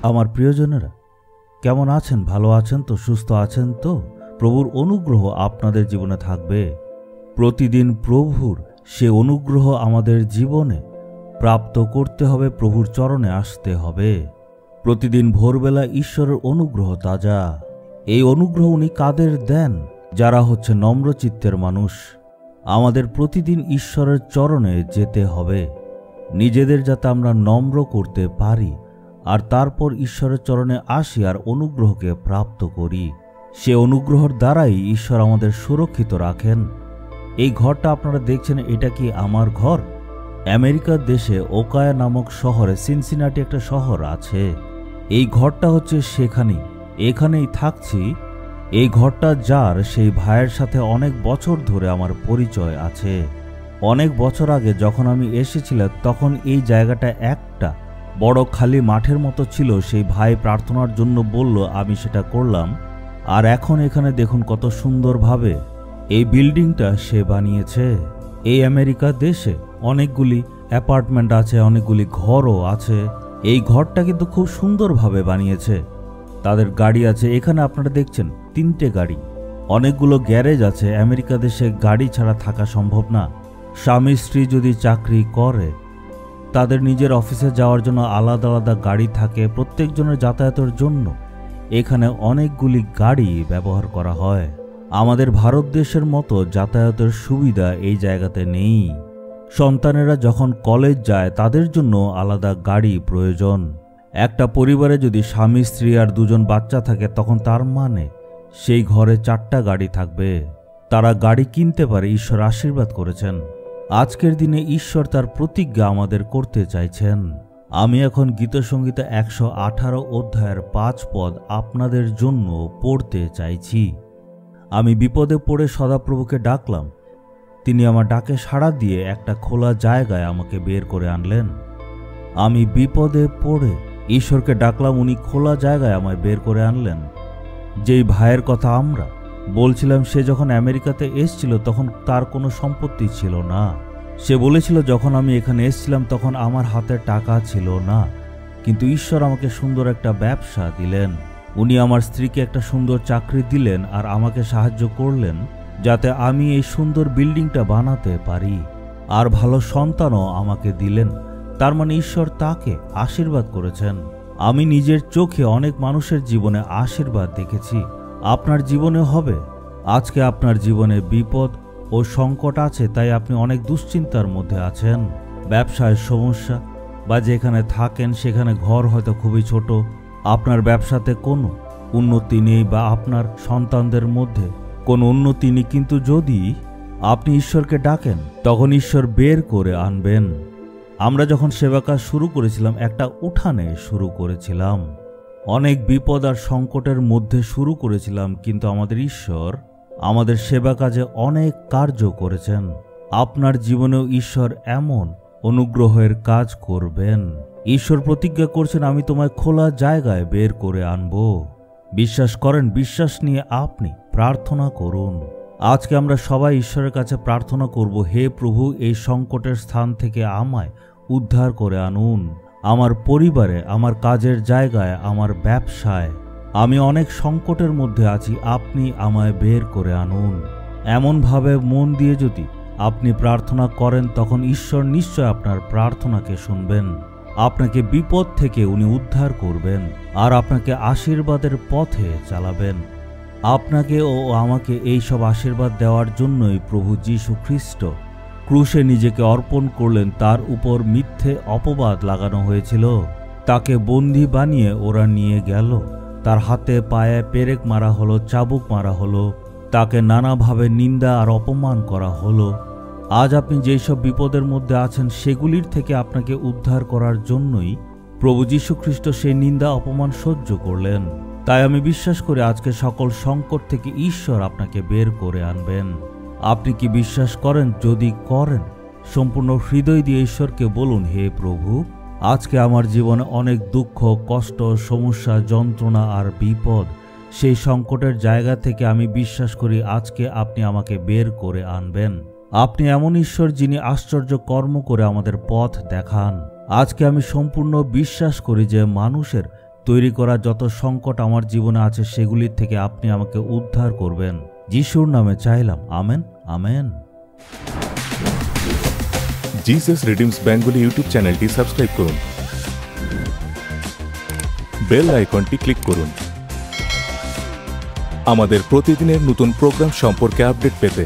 আমার প্রিয়জনেরা, কেমন আছেন? ভালো আছেন তো? সুস্থ আছেন তো? প্রভুর অনুগ্রহ আপনাদের জীবনে থাকবে। প্রতিদিন প্রভুর সে অনুগ্রহ আমাদের জীবনে প্রাপ্ত করতে হবে, প্রভুর চরণে আসতে হবে। প্রতিদিন ভোরবেলা ঈশ্বরের অনুগ্রহ তাজা। এই অনুগ্রহ উনি কাদের দেন? যারা হচ্ছে নম্রচিত্তের মানুষ। আমাদের প্রতিদিন ঈশ্বরের চরণে যেতে হবে, নিজেদের যাতে আমরা নম্র করতে পারি, আর তারপর ঈশ্বরের চরণে আসি আর অনুগ্রহকে প্রাপ্ত করি। সে অনুগ্রহের দ্বারাই ঈশ্বর আমাদের সুরক্ষিত রাখেন। এই ঘরটা আপনারা দেখছেন, এটা কি আমার ঘর? আমেরিকার দেশে ওকায়া নামক শহরে, সিনসিনাটি একটা শহর আছে। এই ঘরটা হচ্ছে সেখানেই, এখানেই থাকছি। এই ঘরটা যার, সেই ভাইয়ের সাথে অনেক বছর ধরে আমার পরিচয় আছে। অনেক বছর আগে যখন আমি এসেছিলাম, তখন এই জায়গাটা একটা বড় খালি মাঠের মতো ছিল। সেই ভাই প্রার্থনার জন্য বলল, আমি সেটা করলাম। আর এখন এখানে দেখুন কত সুন্দরভাবে এই বিল্ডিংটা সে বানিয়েছে। এই আমেরিকা দেশে অনেকগুলি অ্যাপার্টমেন্ট আছে, অনেকগুলি ঘরও আছে। এই ঘরটা কিন্তু খুব সুন্দরভাবে বানিয়েছে। তাদের গাড়ি আছে, এখানে আপনারা দেখছেন 3টে গাড়ি। অনেকগুলো গ্যারেজ আছে। আমেরিকা দেশে গাড়ি ছাড়া থাকা সম্ভব না। স্বামী স্ত্রী যদি চাকরি করে, তাদের নিজের অফিসে যাওয়ার জন্য আলাদা আলাদা গাড়ি থাকে। প্রত্যেকজনের যাতায়াতের জন্য এখানে অনেকগুলি গাড়ি ব্যবহার করা হয়। আমাদের ভারত দেশের মতো যাতায়াতের সুবিধা এই জায়গাতে নেই। সন্তানেরা যখন কলেজ যায়, তাদের জন্য আলাদা গাড়ি প্রয়োজন। একটা পরিবারে যদি স্বামী স্ত্রী আর 2জন বাচ্চা থাকে, তখন তার মানে সেই ঘরে 4টা গাড়ি থাকবে। তারা গাড়ি কিনতে পারে। ঈশ্বর আশীর্বাদ করেছেন। আজকের দিনে ঈশ্বর তার প্রতিজ্ঞা আমাদের করতে চাইছেন। আমি এখন গীতসংহিতা 118 অধ্যায়ের 5 পদ আপনাদের জন্য পড়তে চাইছি। আমি বিপদে পড়ে সদাপ্রভুকে ডাকলাম। তিনি আমার ডাকে সাড়া দিয়ে একটা খোলা জায়গায় আমাকে বের করে আনলেন। আমি বিপদে পড়ে ঈশ্বরকে ডাকলাম, উনি খোলা জায়গায় আমায় বের করে আনলেন। যেই ভাইয়ের কথা আমরা বলছিলাম, সে যখন আমেরিকাতে এসেছিল তখন তার কোনো সম্পত্তি ছিল না। সে বলেছিল, যখন আমি এখানে এসেছিলাম তখন আমার হাতে টাকা ছিল না, কিন্তু ঈশ্বর আমাকে সুন্দর একটা ব্যবসা দিলেন। উনি আমার স্ত্রীকে একটা সুন্দর চাকরি দিলেন আর আমাকে সাহায্য করলেন যাতে আমি এই সুন্দর বিল্ডিংটা বানাতে পারি। আর ভালো সন্তানও আমাকে দিলেন। তার মানে ঈশ্বর তাকে আশীর্বাদ করেছেন। আমি নিজের চোখে অনেক মানুষের জীবনে আশীর্বাদ দেখেছি। আপনার জীবনে হবে। আজকে আপনার জীবনে বিপদ ও সংকট আছে, তাই আপনি অনেক দুশ্চিন্তার মধ্যে আছেন। ব্যবসায় সমস্যা, বা যেখানে থাকেন সেখানে ঘর হয়তো খুবই ছোট। আপনার ব্যবসাতে কোনো উন্নতি নেই, বা আপনার সন্তানদের মধ্যে কোনো উন্নতি নেই। কিন্তু যদি আপনি ঈশ্বরকে ডাকেন, তখন ঈশ্বর বের করে আনবেন। আমরা যখন সেবা কাজ শুরু করেছিলাম, একটা উঠানে শুরু করেছিলাম। অনেক বিপদ আর সংকটের মধ্যে শুরু করেছিলাম, কিন্তু আমাদের ঈশ্বর আমাদের সেবা কাজে অনেক কার্য করেছেন। আপনার জীবনেও ঈশ্বর এমন অনুগ্রহের কাজ করবেন। ঈশ্বর প্রতিজ্ঞা করছেন, আমি তোমায় খোলা জায়গায় বের করে আনব। বিশ্বাস করেন? বিশ্বাস নিয়ে আপনি প্রার্থনা করুন। আজকে আমরা সবাই ঈশ্বরের কাছে প্রার্থনা করব, হে প্রভু, এই সংকটের স্থান থেকে আমায় উদ্ধার করে আনুন। আমার পরিবারে, আমার কাজের জায়গায়, আমার ব্যবসায় আমি অনেক সংকটের মধ্যে আছি, আপনি আমায় বের করে আনুন। এমনভাবে মন দিয়ে যদি আপনি প্রার্থনা করেন, তখন ঈশ্বর নিশ্চয় আপনার প্রার্থনাকে শুনবেন। আপনাকে বিপদ থেকে উনি উদ্ধার করবেন আর আপনাকে আশীর্বাদের পথে চালাবেন। আপনাকে ও আমাকে এই সব আশীর্বাদ দেওয়ার জন্যই প্রভু যীশু খ্রিস্ট ক্রুশে নিজেকে অর্পণ করলেন। তার উপর মিথ্যে অপবাদ লাগানো হয়েছিল। তাকে বন্দী বানিয়ে ওরা নিয়ে গেল। তার হাতে পায়ে পেরেক মারা হলো, চাবুক মারা হলো। তাকে নানাভাবে নিন্দা আর অপমান করা হলো। আজ আপনি যেই সব বিপদের মধ্যে আছেন, সেগুলির থেকে আপনাকে উদ্ধার করার জন্যই প্রভু যীশু খ্রিস্ট সেই নিন্দা অপমান সহ্য করলেন। তাই আমি বিশ্বাস করি আজকে সকল সংকট থেকে ঈশ্বর আপনাকে বের করে আনবেন। আপনি কি বিশ্বাস করেন? যদি করেন, সম্পূর্ণ হৃদয় দিয়ে ঈশ্বরকে বলুন, হে প্রভু, আজকে আমার জীবনে অনেক দুঃখ, কষ্ট, সমস্যা, যন্ত্রণা আর বিপদ, সেই সংকটের জায়গা থেকে আমি বিশ্বাস করি আজকে আপনি আমাকে বের করে আনবেন। আপনি এমন ঈশ্বর যিনি আশ্চর্য কর্ম করে আমাদের পথ দেখান। আজকে আমি সম্পূর্ণ বিশ্বাস করি যে মানুষের তৈরি করা যত সংকট আমার জীবনে আছে সেগুলির থেকে আপনি আমাকে উদ্ধার করবেন। যিশুর নামে চাইলাম, amen, amen. Jesus redeems Bengali YouTube চ্যানেলটি সাবস্ক্রাইব করুন, বেল আইকনটি ক্লিক করুন আমাদের প্রতিদিনের নতুন প্রোগ্রাম সম্পর্কে আপডেট পেতে।